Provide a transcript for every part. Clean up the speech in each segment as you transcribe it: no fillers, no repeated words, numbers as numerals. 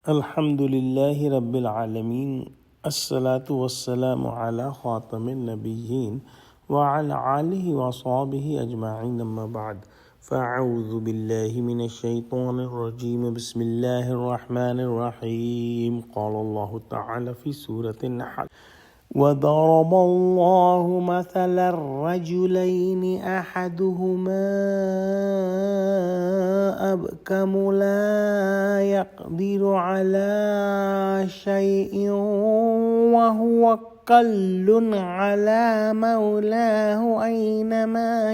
Alhamdulillahi Rabbil Alameen. As-salatu was-salamu ala khatamin nabiyyin wa ala alihi wa sahbihi ajma'in amma ba'd. فأعوذ بالله من الشيطان الرجيم بسم الله الرحمن الرحيم قال الله تعالى في سورة النحل وضرب الله مثلا الرجلين أحدهما أبكم لا يقدر على شيء وهو كل على مولاه أينما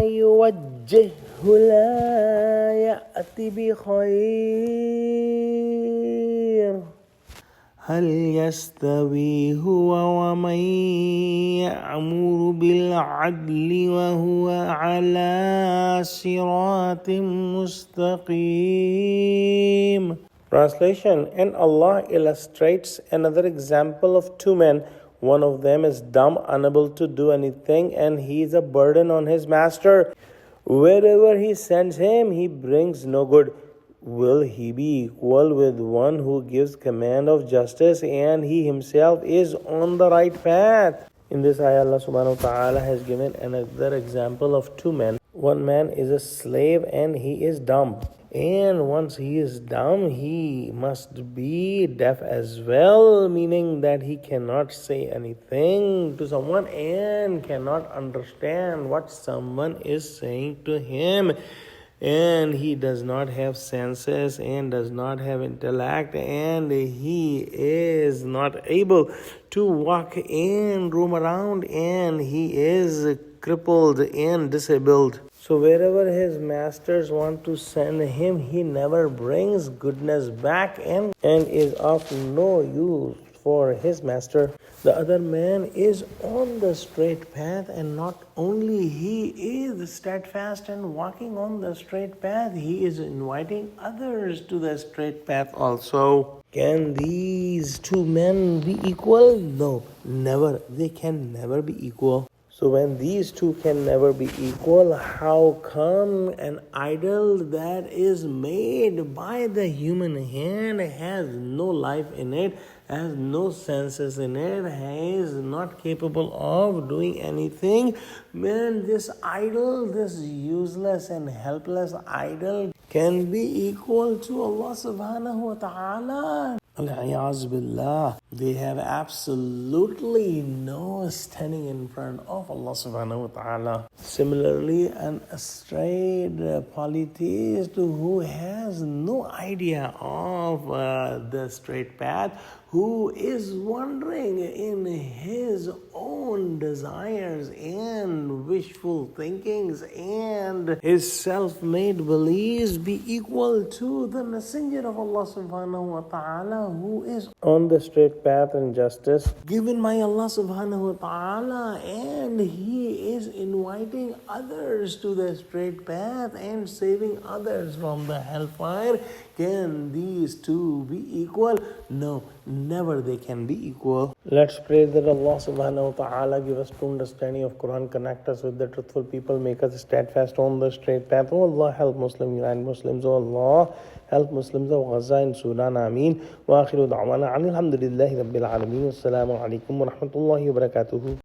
يوجهه لا يأتي بخير هل يستوي هو ومن يأمر بالعدل وهو على صراط مستقيم. Translation. And Allah illustrates another example of two men. One of them is dumb, unable to do anything, and he is a burden on his master. Wherever he sends him, he brings no good. Will he be equal with one who gives command of justice and he himself is on the right path? In this ayah, Allah subhanahu wa ta'ala has given another example of two men. One man is a slave and he is dumb. And once he is dumb, he must be deaf as well, meaning that he cannot say anything to someone and cannot understand what someone is saying to him. And he does not have senses and does not have intellect, and he is not able to walk and roam around, and he is crippled and disabled. So wherever his masters want to send him, he never brings goodness back and is of no use for his master. The other man is on the straight path, and not only he is steadfast and walking on the straight path, he is inviting others to the straight path also. Can these two men be equal? No, never. They can never be equal. So when these two can never be equal, how come an idol that is made by the human hand has no life in it, has no senses in it, is not capable of doing anything? When this idol, this useless and helpless idol, can be equal to Allah subhanahu wa ta'ala? Billah. They have absolutely no standing in front of Allah subhanahu wa ta'ala. Similarly, an strayed polytheist who has no idea of the straight path, who is wandering in his own desires and wishful thinkings and his self-made beliefs, be equal to the messenger of Allah subhanahu wa ta'ala who is on the straight path and justice given by Allah subhanahu wa ta'ala, and he is inviting others to the straight path and saving others from the hellfire. Can these two be equal? No, never they can be equal. Let's pray that Allah subhanahu wa ta'ala give us true understanding of Quran, connect us with the truthful people, make us steadfast on the straight path. Oh Allah, help Muslims and Muslims. Oh Allah, help Muslims of Gaza and Sudan. Ameen. Wa akhiru da'wana alhamdulillahi rabbil alameen. Assalamu alaikum wa rahmatullahi wa barakatuhu.